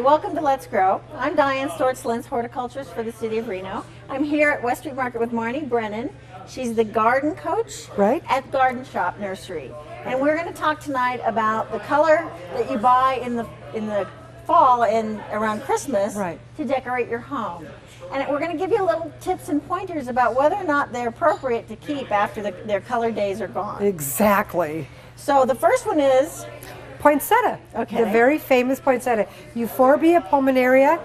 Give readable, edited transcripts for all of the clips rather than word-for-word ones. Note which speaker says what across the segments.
Speaker 1: welcome to Let's Grow. I'm Dianne, Stortz-Lintz, horticulturist for the city of Reno. I'm here at West Street Market with Marnie Brennan. She's the garden coach at Garden Shop Nursery. And we're going to talk tonight about the color that you buy in the fall and around Christmas to decorate your home. And we're going to give you little tips and pointers about whether or not they're appropriate to keep after their color days are gone.
Speaker 2: Exactly.
Speaker 1: So the first one is
Speaker 2: poinsettia.
Speaker 1: Okay.
Speaker 2: The very famous poinsettia. Euphorbia pulmonaria.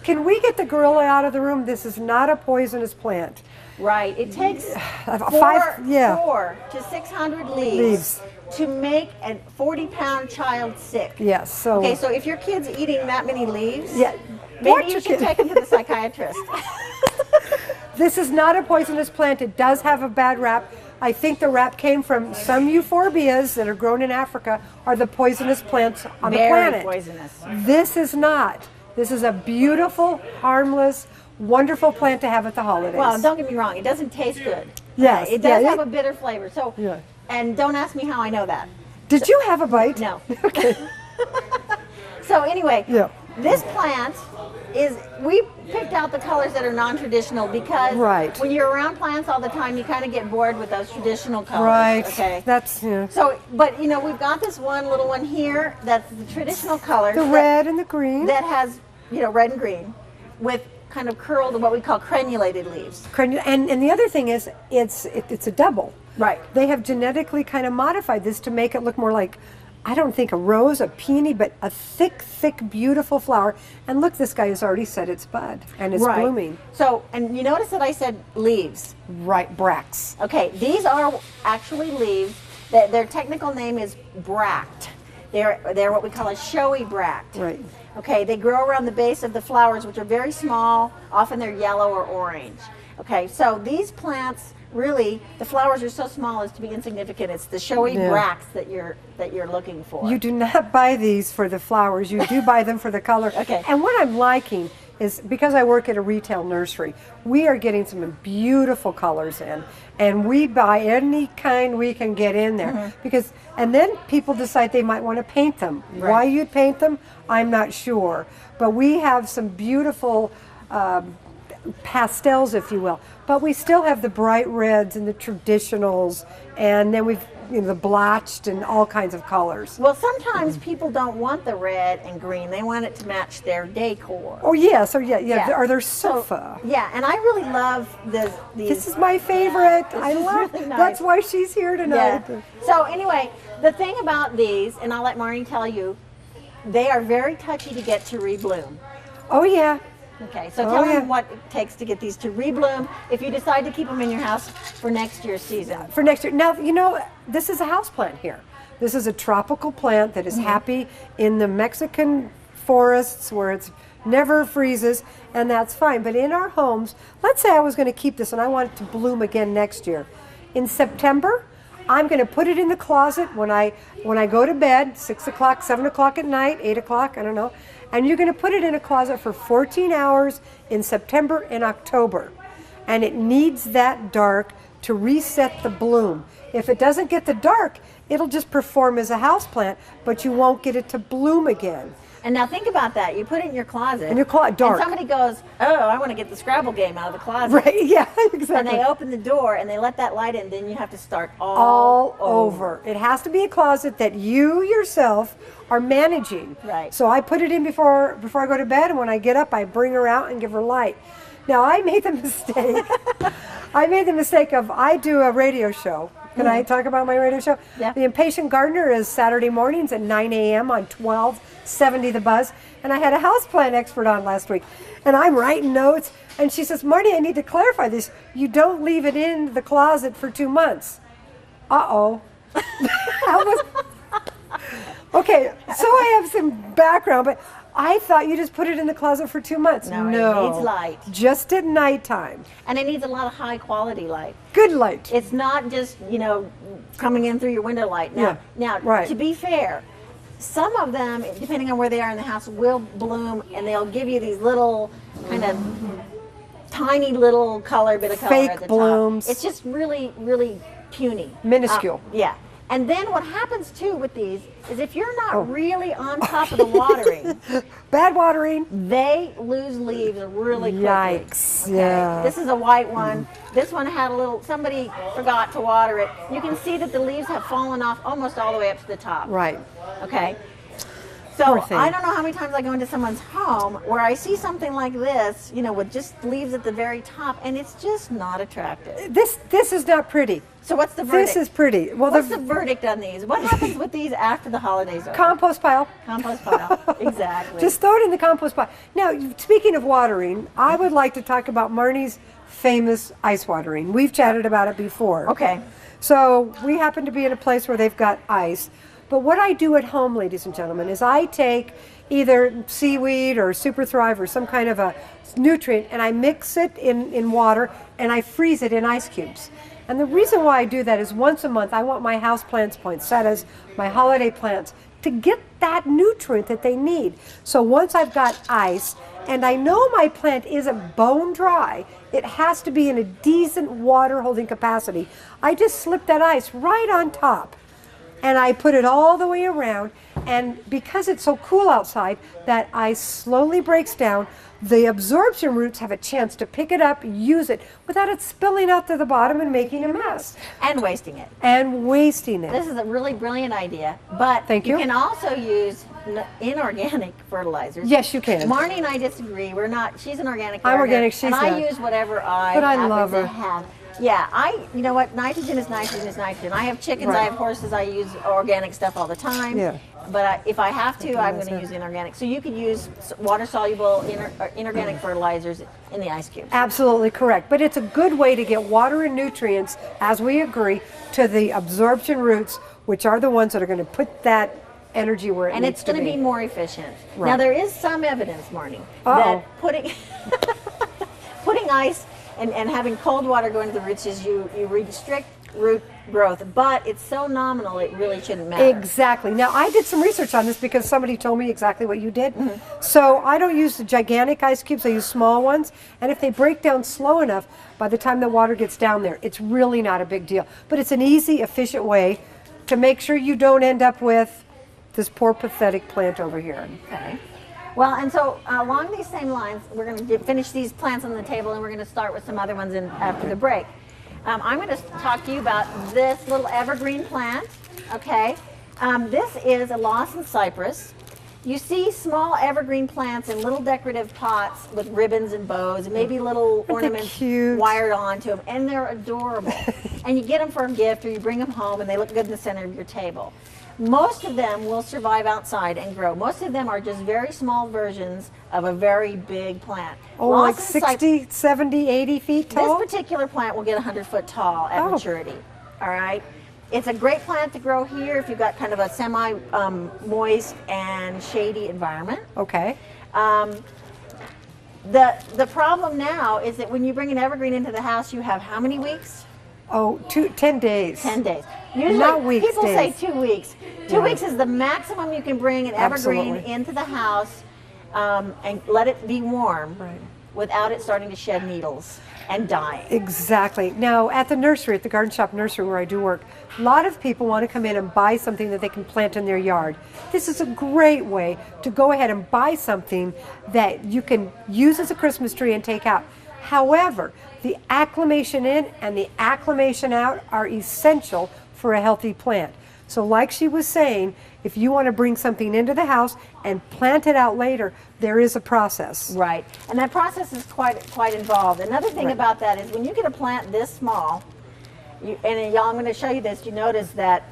Speaker 2: Can we get the gorilla out of the room? This is not a poisonous plant.
Speaker 1: Right. It takes 4 to 600 leaves to make a 40-pound child sick.
Speaker 2: Yes. So
Speaker 1: okay. So if your kid's eating that many leaves,
Speaker 2: maybe
Speaker 1: you should take him to the psychiatrist.
Speaker 2: This is not a poisonous plant. It does have a bad rap. I think the rap came from some euphorbias that are grown in Africa are the poisonous plants on the planet.
Speaker 1: Very poisonous.
Speaker 2: This is not. This is a beautiful, harmless, wonderful plant to have at the holidays.
Speaker 1: Well, don't get me wrong. It doesn't taste good.
Speaker 2: Yes.
Speaker 1: It does have a bitter flavor. So, and don't ask me how I know that.
Speaker 2: Did you have a bite?
Speaker 1: No.
Speaker 2: Okay.
Speaker 1: So anyway, this plant we picked out the colors that are non-traditional because when you're around plants all the time, you kind of get bored with those traditional colors.
Speaker 2: Right.
Speaker 1: Okay.
Speaker 2: That's
Speaker 1: So, but you know, we've got this one little one here that's the traditional colors.
Speaker 2: The red and the green.
Speaker 1: That has, you know, red and green with kind of curled, what we call crenulated leaves.
Speaker 2: And the other thing is, it's a double.
Speaker 1: Right.
Speaker 2: They have genetically kind of modified this to make it look more like, I don't think a rose, a peony, but a thick, beautiful flower. And look, this guy has already set its bud and it's blooming.
Speaker 1: So, and you notice that I said leaves.
Speaker 2: Right, bracts.
Speaker 1: Okay, these are actually leaves. Their technical name is bract. They're what we call a showy bract.
Speaker 2: Right.
Speaker 1: Okay, they grow around the base of the flowers, which are very small. Often they're yellow or orange. Okay, so these plants, really, the flowers are so small as to be insignificant. It's the showy bracts that you're looking for.
Speaker 2: You do not buy these for the flowers. You do buy them for the color.
Speaker 1: Okay.
Speaker 2: And what I'm liking is, because I work at a retail nursery, we are getting some beautiful colors in, and we buy any kind we can get in there. Because, and then people decide they might want to paint them. Why you'd paint them, I'm not sure. But we have some beautiful pastels, if you will, but we still have the bright reds and the traditionals, and then we've the blotched and all kinds of colors.
Speaker 1: Well, sometimes people don't want the red and green; they want it to match their decor.
Speaker 2: Oh yes, or or their sofa.
Speaker 1: So, and I really love these.
Speaker 2: This is my favorite.
Speaker 1: Yeah,
Speaker 2: I love.
Speaker 1: Really nice.
Speaker 2: That's why she's here tonight.
Speaker 1: Yeah. So anyway, the thing about these, and I'll let Marnie tell you, they are very touchy to get to rebloom.
Speaker 2: Oh yeah.
Speaker 1: Okay, so tell them what it takes to get these to rebloom if you decide to keep them in your house for next year's season.
Speaker 2: For next year. Now, you know, this is a house plant here. This is a tropical plant that is happy in the Mexican forests where it never freezes, and that's fine. But in our homes, let's say I was going to keep this and I want it to bloom again next year. In September, I'm going to put it in the closet when I go to bed, 6 o'clock, 7 o'clock at night, 8 o'clock, I don't know. And you're going to put it in a closet for 14 hours in September and October. And it needs that dark to reset the bloom. If it doesn't get the dark, it'll just perform as a houseplant, but you won't get it to bloom again.
Speaker 1: And now think about that. You put it in your closet.
Speaker 2: In your closet, dark.
Speaker 1: And somebody goes, oh, I want to get the Scrabble game out of the closet.
Speaker 2: Right, yeah, exactly.
Speaker 1: And they open the door and they let that light in, then you have to start
Speaker 2: all over. It has to be a closet that you yourself are managing.
Speaker 1: Right.
Speaker 2: So I put it in before I go to bed, and when I get up, I bring her out and give her light. Now, I made the mistake. I do a radio show. Can I talk about my radio show?
Speaker 1: Yeah.
Speaker 2: The Impatient Gardener is Saturday mornings at 9 a.m. on 1270 The Buzz. And I had a houseplant expert on last week. And I'm writing notes. And she says, Marnie, I need to clarify this. You don't leave it in the closet for 2 months. Uh-oh. Okay, so I have some background, but I thought you just put it in the closet for 2 months.
Speaker 1: No, it needs light.
Speaker 2: Just at nighttime.
Speaker 1: And it needs a lot of high quality light.
Speaker 2: Good light.
Speaker 1: It's not just, coming in through your window light. Now, to be fair, some of them, depending on where they are in the house, will bloom, and they'll give you these little kind of tiny little bit of color
Speaker 2: fake
Speaker 1: at the
Speaker 2: blooms.
Speaker 1: top. It's just really, really puny.
Speaker 2: Minuscule.
Speaker 1: Yeah. And then what happens too with these is if you're not really on top of the watering,
Speaker 2: Bad watering.
Speaker 1: they lose leaves really quickly.
Speaker 2: Yikes, yeah.
Speaker 1: This is a white one. This one had somebody forgot to water it. You can see that the leaves have fallen off almost all the way up to the top.
Speaker 2: Right.
Speaker 1: Okay. So
Speaker 2: Poor thing.
Speaker 1: I don't know how many times I go into someone's home where I see something like this, with just leaves at the very top, and it's just not attractive.
Speaker 2: This is not pretty.
Speaker 1: So what's the verdict?
Speaker 2: This is pretty. Well,
Speaker 1: What's the verdict on these? What happens with these after the holidays are over?
Speaker 2: compost pile.
Speaker 1: Compost pile. Exactly.
Speaker 2: Just throw it in the compost pile. Now, speaking of watering, I would like to talk about Marnie's famous ice watering. We've chatted about it before.
Speaker 1: Okay.
Speaker 2: So we happen to be in a place where they've got ice. But what I do at home, ladies and gentlemen, is I take either seaweed or Super Thrive or some kind of a nutrient, and I mix it in water, and I freeze it in ice cubes. And the reason why I do that is once a month I want my house plants, poinsettias, my holiday plants, to get that nutrient that they need. So once I've got ice, and I know my plant isn't bone dry, it has to be in a decent water holding capacity, I just slip that ice right on top. And I put it all the way around, and because it's so cool outside, that ice slowly breaks down. The absorption roots have a chance to pick it up, use it, without it spilling out to the bottom and making a mess.
Speaker 1: And wasting it.
Speaker 2: And wasting it.
Speaker 1: This is a really brilliant idea, but
Speaker 2: Thank you.
Speaker 1: can also use inorganic fertilizers.
Speaker 2: Yes, you can.
Speaker 1: Marnie and I disagree. We're not. She's an organic.
Speaker 2: I'm
Speaker 1: gardener,
Speaker 2: organic, she's
Speaker 1: and I
Speaker 2: not.
Speaker 1: use whatever I.
Speaker 2: But I
Speaker 1: happen
Speaker 2: love
Speaker 1: to
Speaker 2: her.
Speaker 1: have. Yeah, you know what? Nitrogen is nitrogen is nitrogen. I have chickens,
Speaker 2: Right.
Speaker 1: I have horses, I use organic stuff all the time.
Speaker 2: Yeah.
Speaker 1: But if I have to, I'm going to use inorganic. So you could use water-soluble inorganic fertilizers in the ice cube.
Speaker 2: Absolutely correct. But it's a good way to get water and nutrients, as we agree, to the absorption roots, which are the ones that are going to put that energy where it
Speaker 1: And
Speaker 2: needs
Speaker 1: it's
Speaker 2: to
Speaker 1: going
Speaker 2: be.
Speaker 1: to be more efficient.
Speaker 2: Right.
Speaker 1: Now there is some evidence, Marnie,
Speaker 2: Uh-oh.
Speaker 1: that putting ice and having cold water go into the roots is you restrict root growth, but it's so nominal it really shouldn't matter.
Speaker 2: Exactly. Now, I did some research on this because somebody told me exactly what you did. So I don't use the gigantic ice cubes, I use small ones. And if they break down slow enough, by the time the water gets down there, it's really not a big deal. But it's an easy, efficient way to make sure you don't end up with this poor, pathetic plant over here.
Speaker 1: Okay. Well, and so along these same lines, we're going to finish these plants on the table, and we're going to start with some other ones after the break. I'm going to talk to you about this little evergreen plant. Okay, this is a Lawson cypress. You see small evergreen plants in little decorative pots with ribbons and bows, and maybe little ornaments
Speaker 2: cute?
Speaker 1: wired onto them, and they're adorable. And you get them for a gift, or you bring them home, and they look good in the center of your table. Most of them will survive outside and grow. Most of them are just very small versions of a very big plant.
Speaker 2: Oh, like
Speaker 1: Lawson
Speaker 2: 60, 70, 80 feet tall?
Speaker 1: This particular plant will get 100 foot tall at maturity. All right. It's a great plant to grow here if you've got kind of a semi-moist and shady environment.
Speaker 2: Okay.
Speaker 1: The problem now is that when you bring an evergreen into the house, you have how many weeks?
Speaker 2: Oh, 10 days.
Speaker 1: 10 days. Usually,
Speaker 2: Not weeks,
Speaker 1: people
Speaker 2: days.
Speaker 1: say 2 weeks. 2 weeks is the maximum you can bring an evergreen
Speaker 2: Absolutely.
Speaker 1: into the house and let it be warm
Speaker 2: Right.
Speaker 1: without it starting to shed needles and dying.
Speaker 2: Exactly. Now, at the nursery, at the Garden Shop Nursery where I do work, a lot of people want to come in and buy something that they can plant in their yard. This is a great way to go ahead and buy something that you can use as a Christmas tree and take out. However, the acclimation in and the acclimation out are essential for a healthy plant. So like she was saying, if you want to bring something into the house and plant it out later, there is a process.
Speaker 1: Right, and that process is quite involved. Another thing about that is when you get a plant this small, and y'all, I'm going to show you this, you notice that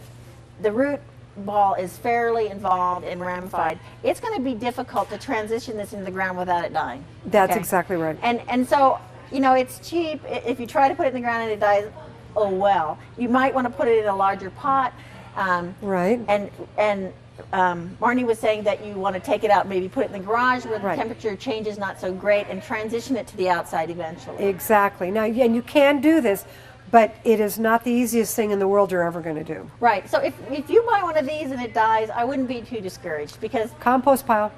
Speaker 1: the root ball is fairly involved and ramified. It's going to be difficult to transition this into the ground without it dying.
Speaker 2: That's exactly right.
Speaker 1: And so, you know, it's cheap. If you try to put it in the ground and it dies, oh well. You might want to put it in a larger pot.
Speaker 2: Right.
Speaker 1: And Marnie was saying that you want to take it out, and maybe put it in the garage where the
Speaker 2: Right.
Speaker 1: temperature change is not so great, and transition it to the outside eventually.
Speaker 2: Exactly. Now, and you can do this, but it is not the easiest thing in the world you're ever going to do.
Speaker 1: Right. So if you buy one of these and it dies, I wouldn't be too discouraged because
Speaker 2: Compost pile.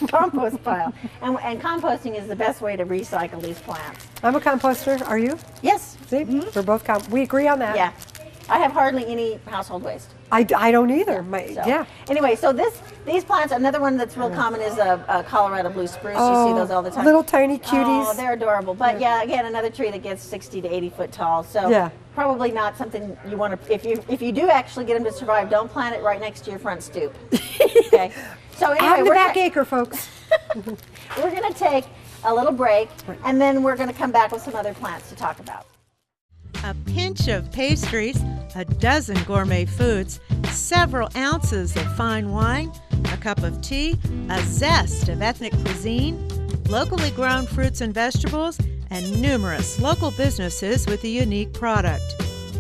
Speaker 1: compost pile. And composting is the best way to recycle these plants.
Speaker 2: I'm a composter. Are you?
Speaker 1: Yes.
Speaker 2: See, we're both we agree on that.
Speaker 1: Yeah. I have hardly any household waste.
Speaker 2: I don't either.
Speaker 1: Anyway, so these plants, another one that's real common is a Colorado blue spruce. You see those all the time.
Speaker 2: Little tiny cuties.
Speaker 1: Oh, they're adorable. But yeah, again, another tree that gets 60 to 80 foot tall. So probably not something you want to, if you do actually get them to survive, don't plant it right next to your front stoop. Okay. So anyway,
Speaker 2: out in the back acre, folks.
Speaker 1: We're going to take a little break, and then we're going to come back with some other plants to talk about.
Speaker 3: A pinch of pastries, a dozen gourmet foods, several ounces of fine wine, a cup of tea, a zest of ethnic cuisine, locally grown fruits and vegetables, and numerous local businesses with a unique product.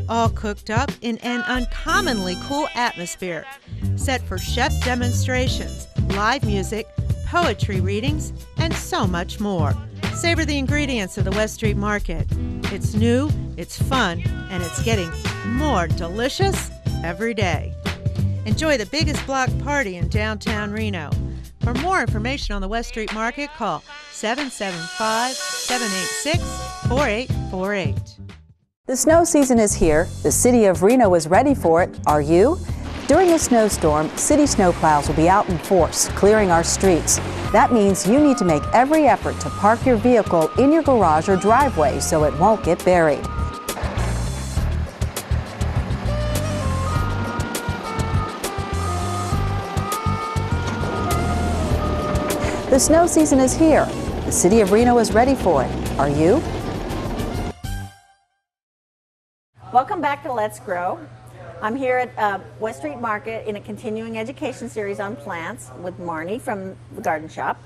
Speaker 3: All cooked up in an uncommonly cool atmosphere, set for chef demonstrations, live music, poetry readings, and so much more. Savor the ingredients of the West Street Market. It's new, it's fun, and it's getting more delicious every day. Enjoy the biggest block party in downtown Reno. For more information on the West Street Market, call 775-786-4848.
Speaker 4: The snow season is here. The city of Reno is ready for it. Are you? During a snowstorm, city snowplows will be out in force, clearing our streets. That means you need to make every effort to park your vehicle in your garage or driveway so it won't get buried. The snow season is here. The city of Reno is ready for it. Are you?
Speaker 1: Welcome back to Let's Grow. I'm here at West Street Market in a continuing education series on plants with Marnie from the Garden Shop.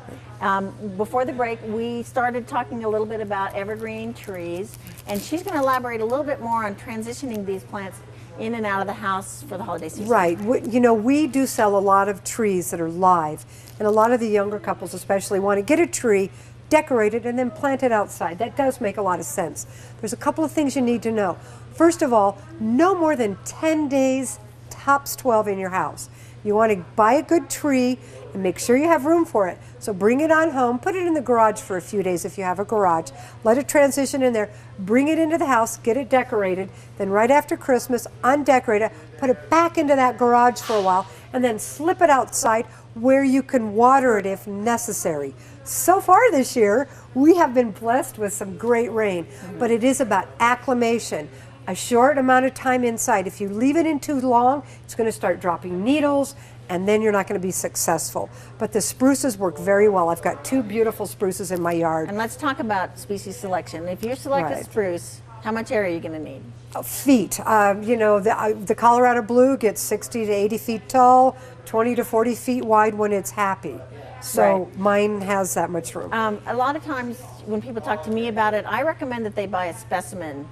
Speaker 1: Before the break, we started talking a little bit about evergreen trees, and she's going to elaborate a little bit more on transitioning these plants in and out of the house for the holiday season.
Speaker 2: Right. We do sell a lot of trees that are live, and a lot of the younger couples especially want to get a tree, decorate it, and then plant it outside. That does make a lot of sense. There's a couple of things you need to know. First of all, no more than 10 days, tops 12 in your house. You want to buy a good tree and make sure you have room for it. So bring it on home, put it in the garage for a few days if you have a garage. Let it transition in there, bring it into the house, get it decorated. Then right after Christmas, undecorate it, put it back into that garage for a while, and then slip it outside where you can water it if necessary. So far this year, we have been blessed with some great rain, but it is about acclimation. A short amount of time inside. If you leave it in too long, it's going to start dropping needles, and then you're not going to be successful. But the spruces work very well. I've got 2 beautiful spruces in my yard.
Speaker 1: And let's talk about species selection. If you select a spruce, how much area are you going to need?
Speaker 2: Feet. The Colorado blue gets 60 to 80 feet tall, 20 to 40 feet wide when it's happy. So mine has that much room.
Speaker 1: A lot of times when people talk to me about it, I recommend that they buy a specimen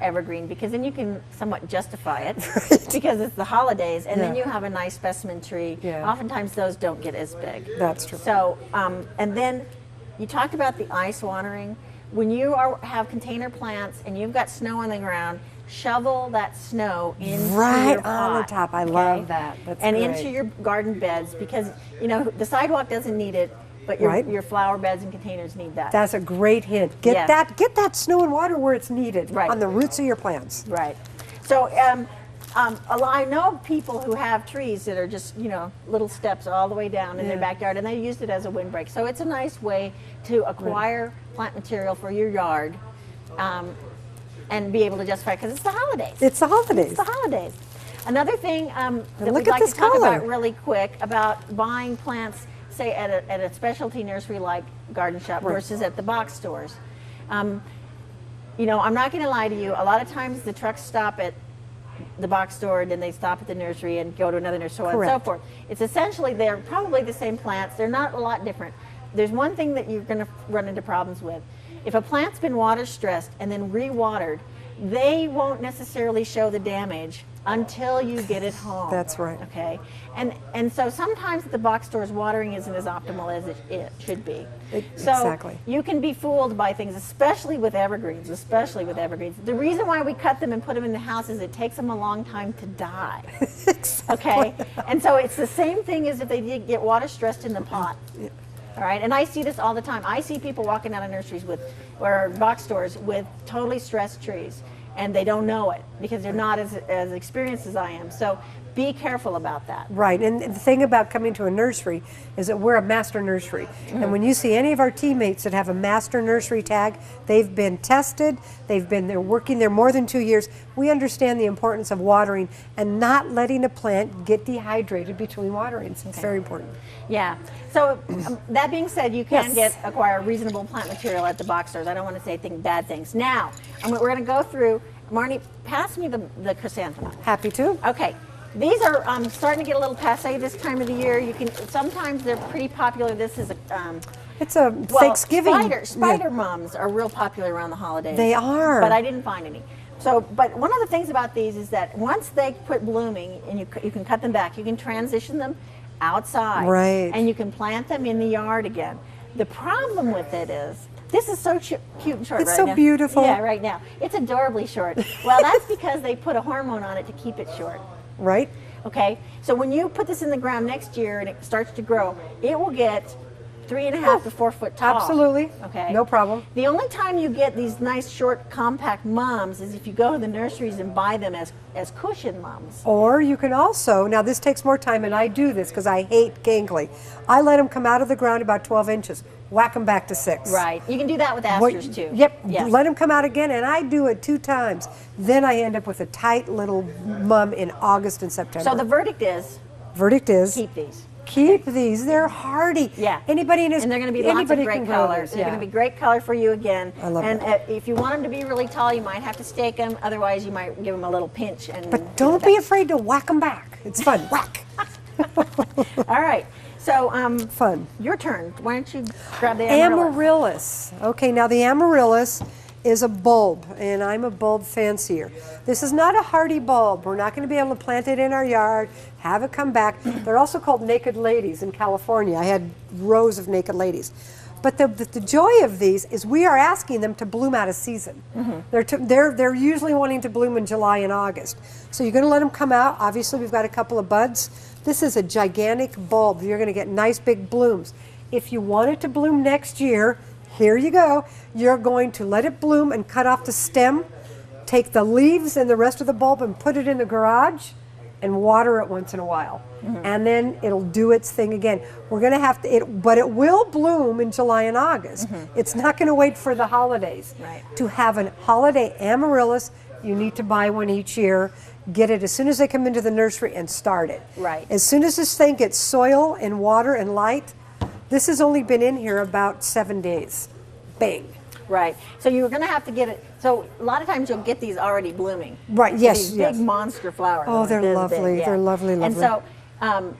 Speaker 1: evergreen, because then you can somewhat justify it because it's the holidays, and then you have a nice specimen tree. Oftentimes those don't get as big.
Speaker 2: That's true.
Speaker 1: So and then you talked about the ice watering. When you have container plants and you've got snow on the ground, shovel that snow into your pot,
Speaker 2: on the top. I love that. That's
Speaker 1: and
Speaker 2: great.
Speaker 1: into your garden beds, because the sidewalk doesn't need it, but your flower beds and containers need that.
Speaker 2: That's a great hint. Get that snow and water where it's needed, on the roots of your plants.
Speaker 1: Right. So I know people who have trees that are just little steps all the way down in their backyard, and they use it as a windbreak. So it's a nice way to acquire plant material for your yard, and be able to justify it, because it's the holidays.
Speaker 2: It's the holidays.
Speaker 1: It's the holidays. Another thing that we'd like to talk about really quick about buying plants, say at a specialty nursery like Garden Shop versus at the box stores. I'm not going to lie to you. A lot of times the trucks stop at the box store, and then they stop at the nursery and go to another nursery, so on and so forth. It's essentially, they're probably the same plants. They're not a lot different. There's one thing that you're going to run into problems with. If a plant's been water stressed and then re-watered, they won't necessarily show the damage until you get it home.
Speaker 2: That's right.
Speaker 1: Okay, and so sometimes at the box stores, watering isn't as optimal as it should be. So you can be fooled by things, especially with evergreens. The reason why we cut them and put them in the house is it takes them a long time to die. Okay, and so it's the same thing as if they did get water stressed in the pot. All right, and I see this all the time. I see people walking out of nurseries or box stores with totally stressed trees. and they don't know it because they're not as experienced as I am. So be careful about that.
Speaker 2: Right, and the thing about coming to a nursery is that we're a master nursery. And when you see any of our teammates that have a master nursery tag, they've been tested, they're working there more than 2 years. We understand the importance of watering and not letting a plant get dehydrated between waterings. It's very important.
Speaker 1: Yeah. So that being said, you can acquire reasonable plant material at the box stores. I don't want to say bad things. Now, we're going to go through. Marnie, pass me the chrysanthemum.
Speaker 2: Happy to.
Speaker 1: Okay. These are starting to get a little passé this time of the year. You can sometimes they're pretty popular. This is
Speaker 2: it's a Thanksgiving.
Speaker 1: Spider mums are real popular around the holidays.
Speaker 2: They are.
Speaker 1: But I didn't find any. So, but one of the things about these is that once they quit blooming and you can cut them back, you can transition them outside.
Speaker 2: Right.
Speaker 1: And you can plant them in the yard again. The problem with it is this is so cute and short right now.
Speaker 2: It's so beautiful.
Speaker 1: Yeah, right now. It's adorably short. Well, that's because they put a hormone on it to keep it short.
Speaker 2: Right.
Speaker 1: Okay, so when you put this in the ground next year and it starts to grow, it will get 3.5 to 4 foot tall.
Speaker 2: Absolutely.
Speaker 1: Okay.
Speaker 2: No problem.
Speaker 1: The only time you get these nice short compact mums is if you go to the nurseries and buy them as cushion mums.
Speaker 2: Or you can also, now this takes more time, and I do this because I hate gangly. I let them come out of the ground about 12 inches. Whack them back to 6.
Speaker 1: Right. You can do that with asters too.
Speaker 2: Yep.
Speaker 1: Yes.
Speaker 2: Let them come out again, and I do it 2 times. Then I end up with a tight little mum in August and September.
Speaker 1: So the verdict is keep these.
Speaker 2: Keep these. They're hardy.
Speaker 1: Yeah.
Speaker 2: Anybody in his
Speaker 1: and they're going to be lots of great colors. They're going to be great color for you again.
Speaker 2: I love
Speaker 1: and
Speaker 2: that.
Speaker 1: If you want them to be really tall, you might have to stake them. Otherwise, you might give them a little pinch.
Speaker 2: But don't be afraid to whack them back. It's fun. Whack.
Speaker 1: All right. So,
Speaker 2: fun.
Speaker 1: Your turn. Why don't you grab the amaryllis?
Speaker 2: Amaryllis. Okay, now the amaryllis is a bulb, and I'm a bulb fancier. This is not a hardy bulb. We're not going to be able to plant it in our yard, have it come back. They're also called naked ladies in California. I had rows of naked ladies. But the joy of these is we are asking them to bloom out of season. They're usually wanting to bloom in July and August. So you're going to let them come out. Obviously, we've got a couple of buds. This is a gigantic bulb. You're going to get nice big blooms. If you want it to bloom next year, here you go. You're going to let it bloom and cut off the stem, take the leaves and the rest of the bulb and put it in the garage and water it once in a while. And then it'll do its thing again. We're going to have to, but it will bloom in July and August. It's not going to wait for the holidays.
Speaker 1: Right.
Speaker 2: To have a holiday amaryllis, you need to buy one each year. Get it as soon as they come into the nursery and start it.
Speaker 1: Right.
Speaker 2: As soon as this thing gets soil and water and light, this has only been in here about 7 days. Bang.
Speaker 1: Right. So you're going to have to get it. So a lot of times you'll get these already blooming.
Speaker 2: Right. Yes.
Speaker 1: These
Speaker 2: yes.
Speaker 1: big monster flowers.
Speaker 2: Oh,
Speaker 1: like
Speaker 2: they're
Speaker 1: this
Speaker 2: lovely.
Speaker 1: big, yeah.
Speaker 2: They're lovely, lovely.
Speaker 1: And so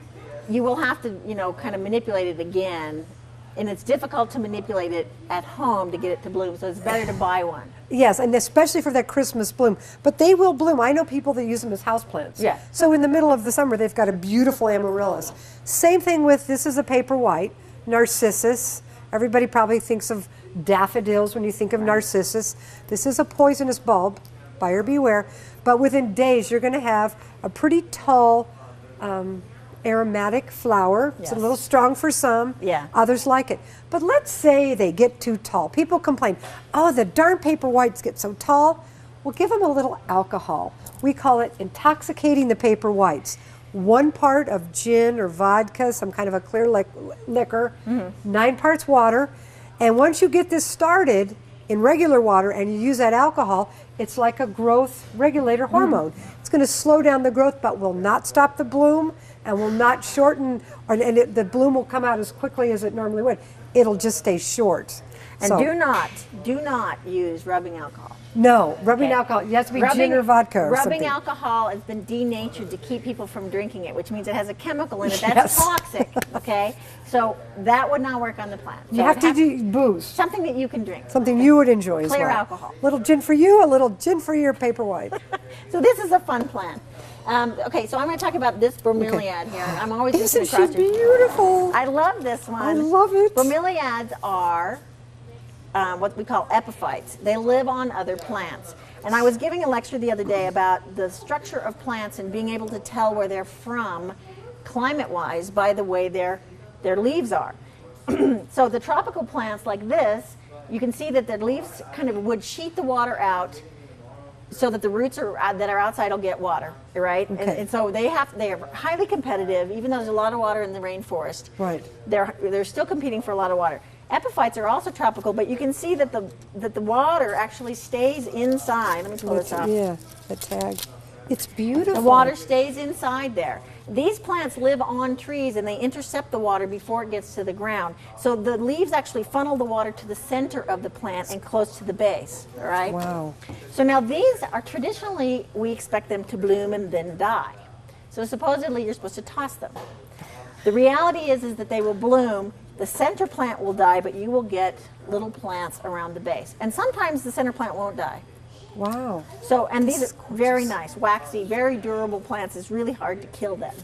Speaker 1: you will have to, kind of manipulate it again. And it's difficult to manipulate it at home to get it to bloom. So it's better to buy one.
Speaker 2: Yes, and especially for that Christmas bloom. But they will bloom. I know people that use them as houseplants.
Speaker 1: Yeah.
Speaker 2: So in the middle of the summer, they've got a beautiful amaryllis. Same thing with, this is a paper white, narcissus. Everybody probably thinks of daffodils when you think of narcissus. This is a poisonous bulb, buyer beware. But within days, you're going to have a pretty tall aromatic flower. It's a little strong for some.
Speaker 1: Yeah.
Speaker 2: Others like it. But let's say they get too tall. People complain, oh, the darn paper whites get so tall. Well, give them a little alcohol. We call it intoxicating the paper whites. 1 part of gin or vodka, some kind of a clear liquor, 9 parts water. And once you get this started in regular water and you use that alcohol, it's like a growth regulator hormone. It's going to slow down the growth but will not stop the bloom and will not shorten, the bloom will come out as quickly as it normally would. It'll just stay short.
Speaker 1: And
Speaker 2: So-
Speaker 1: do not use rubbing alcohol.
Speaker 2: No, rubbing alcohol. It has to be gin or vodka or
Speaker 1: rubbing
Speaker 2: something.
Speaker 1: alcohol has been denatured to keep people from drinking it, which means it has a chemical in it that's
Speaker 2: Yes.
Speaker 1: toxic. Okay, so that would not work on the plant. So
Speaker 2: You have
Speaker 1: it
Speaker 2: to
Speaker 1: has
Speaker 2: do booze.
Speaker 1: something that you can drink.
Speaker 2: Something you would enjoy as well.
Speaker 1: Clear alcohol.
Speaker 2: Little gin for you, a little gin for your paper white.
Speaker 1: So this is a fun plant. Okay, so I'm going to talk about this bromeliad here. I'm always just
Speaker 2: Isn't
Speaker 1: going to
Speaker 2: she
Speaker 1: cross
Speaker 2: beautiful?
Speaker 1: I love this one.
Speaker 2: I love it.
Speaker 1: Bromeliads are what we call epiphytes. They live on other plants. And I was giving a lecture the other day about the structure of plants and being able to tell where they're from climate-wise by the way their leaves are. So the tropical plants like this, you can see that their leaves kind of would sheet the water out so that the roots that are outside will get water, right?
Speaker 2: Okay.
Speaker 1: And so they are highly competitive, even though there's a lot of water in the rainforest.
Speaker 2: Right.
Speaker 1: They're still competing for a lot of water. Epiphytes are also tropical, but you can see that the water actually stays inside. Let me pull this up.
Speaker 2: Yeah, the tag. It's beautiful.
Speaker 1: The water stays inside there. These plants live on trees and they intercept the water before it gets to the ground. So the leaves actually funnel the water to the center of the plant and close to the base, all right?
Speaker 2: Wow.
Speaker 1: So now these are traditionally, we expect them to bloom and then die. So supposedly you're supposed to toss them. The reality is that they will bloom, the center plant will die, but you will get little plants around the base. And sometimes the center plant won't die.
Speaker 2: Wow.
Speaker 1: So, and these are very nice, waxy, very durable plants. It's really hard to kill them,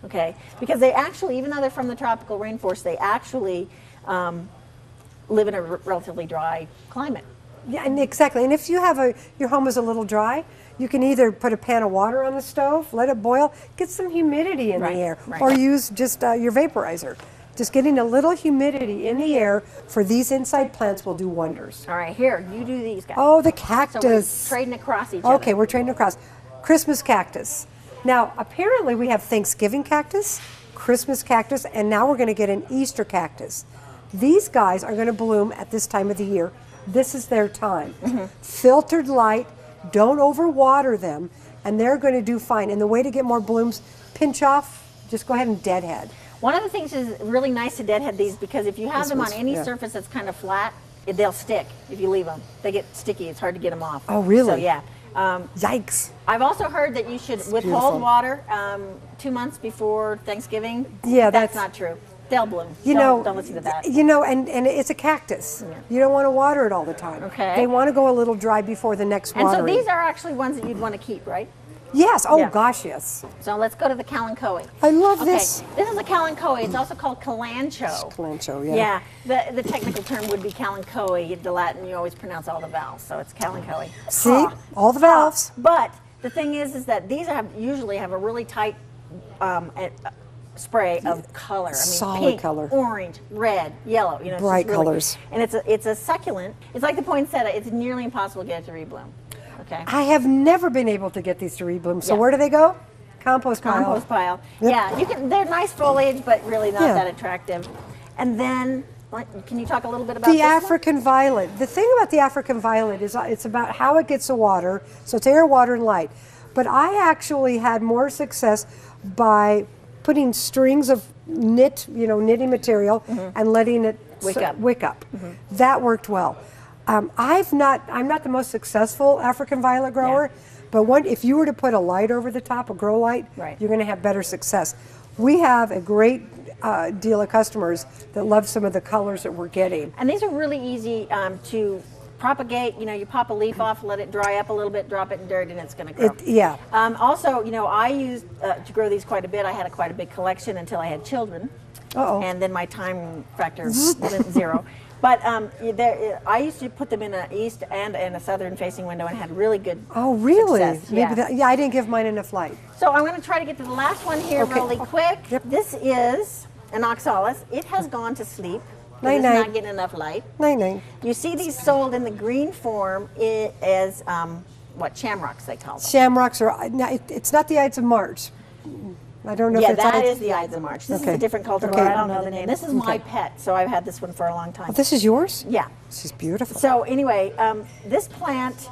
Speaker 1: okay? Because they actually, even though they're from the tropical rainforest, they actually live in a relatively dry climate.
Speaker 2: Yeah, and exactly. And if you have your home is a little dry, you can either put a pan of water on the stove, let it boil, get some humidity in the air, or use just your vaporizer. Just getting a little humidity in the air for these inside plants will do wonders.
Speaker 1: All right, here, you do these guys.
Speaker 2: Oh, the cactus.
Speaker 1: So we're trading across each other.
Speaker 2: Okay, we're trading across. Christmas cactus. Now, apparently we have Thanksgiving cactus, Christmas cactus, and now we're going to get an Easter cactus. These guys are going to bloom at this time of the year. This is their time. Filtered light, don't overwater them, and they're going to do fine. And the way to get more blooms, pinch off, just go ahead and deadhead.
Speaker 1: One of the things is really nice to deadhead these because if you have them on any surface that's kind of flat, they'll stick if you leave them. They get sticky. It's hard to get them off.
Speaker 2: Oh, really?
Speaker 1: So, yeah.
Speaker 2: Yikes.
Speaker 1: I've also heard that you should withhold water 2 months before Thanksgiving.
Speaker 2: Yeah,
Speaker 1: that's not true. They'll bloom. Don't listen to that.
Speaker 2: You know, and it's a cactus. Yeah. You don't want to water it all the time.
Speaker 1: Okay.
Speaker 2: They want to go a little dry before the next watering.
Speaker 1: And so these are actually ones that you'd want to keep, right?
Speaker 2: Yes. Oh, gosh, yes.
Speaker 1: So let's go to the kalanchoe.
Speaker 2: I love this.
Speaker 1: This is a kalanchoe. It's also called kalanchoe.
Speaker 2: Kalanchoe, yeah.
Speaker 1: Yeah. The technical term would be kalanchoe. The Latin, you always pronounce all the vowels, so it's kalanchoe.
Speaker 2: See? All the valves.
Speaker 1: But the thing is that these usually have a really tight spray of color. I mean,
Speaker 2: solid
Speaker 1: pink,
Speaker 2: color,
Speaker 1: orange, red, yellow. You know,
Speaker 2: bright
Speaker 1: really,
Speaker 2: colors.
Speaker 1: And it's a succulent. It's like the poinsettia. It's nearly impossible to get it to rebloom. Okay.
Speaker 2: I have never been able to get these to rebloom. So where do they go? Compost pile.
Speaker 1: Compost pile. Yep. Yeah, you can. They're nice foliage, but really not that attractive. And then, can you talk a little bit about
Speaker 2: the African violet? The thing about the African violet is it's about how it gets the water. So it's air, water, and light. But I actually had more success by putting strings of knitting material and letting it wick up. That worked well. I'm not the most successful African violet grower, but if you were to put a light over the top, a grow light, you're going to have better success. We have a great deal of customers that love some of the colors that we're getting.
Speaker 1: And these are really easy to propagate. You know, you pop a leaf off, let it dry up a little bit, drop it in dirt, and it's going to grow. Also, I used to grow these quite a bit. I had quite a big collection until I had children. And then my time factor went zero. But I used to put them in an east and a southern facing window and had really good success.
Speaker 2: Maybe I didn't give mine enough light.
Speaker 1: So I'm going to try to get to the last one here really quick. This is an oxalis. It has gone to sleep. It's not getting enough light. You see these sold in the green form as shamrocks they call them.
Speaker 2: Shamrocks it's not the Ides of March. I don't know if it's
Speaker 1: that is the Ides of March. This is a different cultivar. I don't know the name. This is my pet, so I've had this one for a long time.
Speaker 2: Oh, this is yours?
Speaker 1: Yeah.
Speaker 2: She's beautiful.
Speaker 1: So anyway, this plant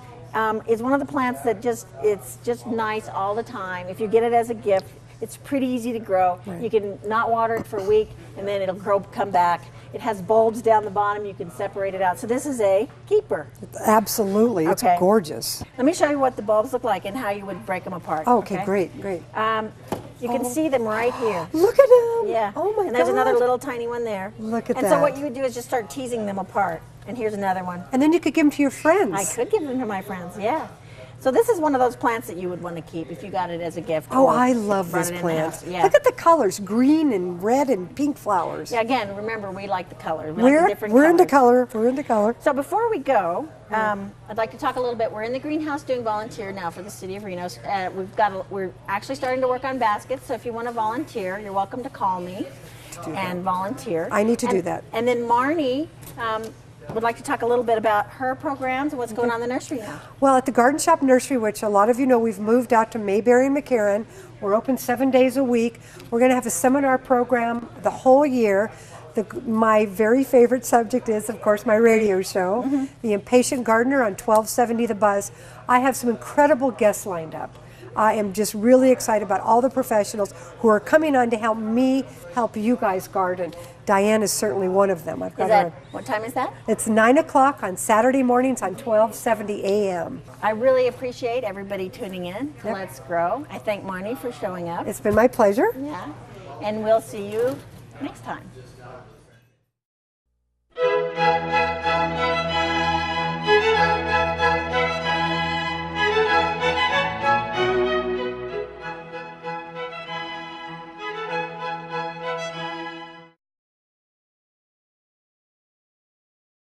Speaker 1: is one of the plants that it's just nice all the time. If you get it as a gift, it's pretty easy to grow. You can not water it for a week, and then it'll come back. It has bulbs down the bottom. You can separate it out. So this is a keeper.
Speaker 2: Absolutely. It's gorgeous.
Speaker 1: Let me show you what the bulbs look like and how you would break them apart.
Speaker 2: Okay, great.
Speaker 1: You can see them right here.
Speaker 2: Look at them.
Speaker 1: Yeah.
Speaker 2: Oh my God.
Speaker 1: And there's another little tiny one there.
Speaker 2: Look at that.
Speaker 1: And so what you would do is just start teasing them apart. And here's another one.
Speaker 2: And then you could give them to your friends.
Speaker 1: I could give them to my friends, yeah. So this is one of those plants that you would want to keep if you got it as a gift.
Speaker 2: Oh, I love this plant.
Speaker 1: Yeah.
Speaker 2: Look at the colors, green and red and pink flowers.
Speaker 1: Yeah, again, remember, we like the color.
Speaker 2: We're into color. We're into color.
Speaker 1: So before we go, I'd like to talk a little bit. We're in the greenhouse doing volunteer now for the city of Reno. We're actually starting to work on baskets, so if you want to volunteer, you're welcome to call me and volunteer.
Speaker 2: I need to do that.
Speaker 1: And then Marnie would like to talk a little bit about her programs and what's going on in the nursery now.
Speaker 2: Well, at the Garden Shop Nursery, which a lot of you know, we've moved out to Mayberry and McCarran. We're open 7 days a week. We're going to have a seminar program the whole year. My very favorite subject is, of course, my radio show, The Impatient Gardener on 1270 The Buzz. I have some incredible guests lined up. I am just really excited about all the professionals who are coming on to help me help you guys garden. Dianne is certainly one of them. I've got
Speaker 1: What time is that?
Speaker 2: It's 9 o'clock on Saturday mornings on 1270 a.m.
Speaker 1: I really appreciate everybody tuning in to Let's Grow. I thank Marnie for showing up.
Speaker 2: It's been my pleasure.
Speaker 1: Yeah. And we'll see you next time.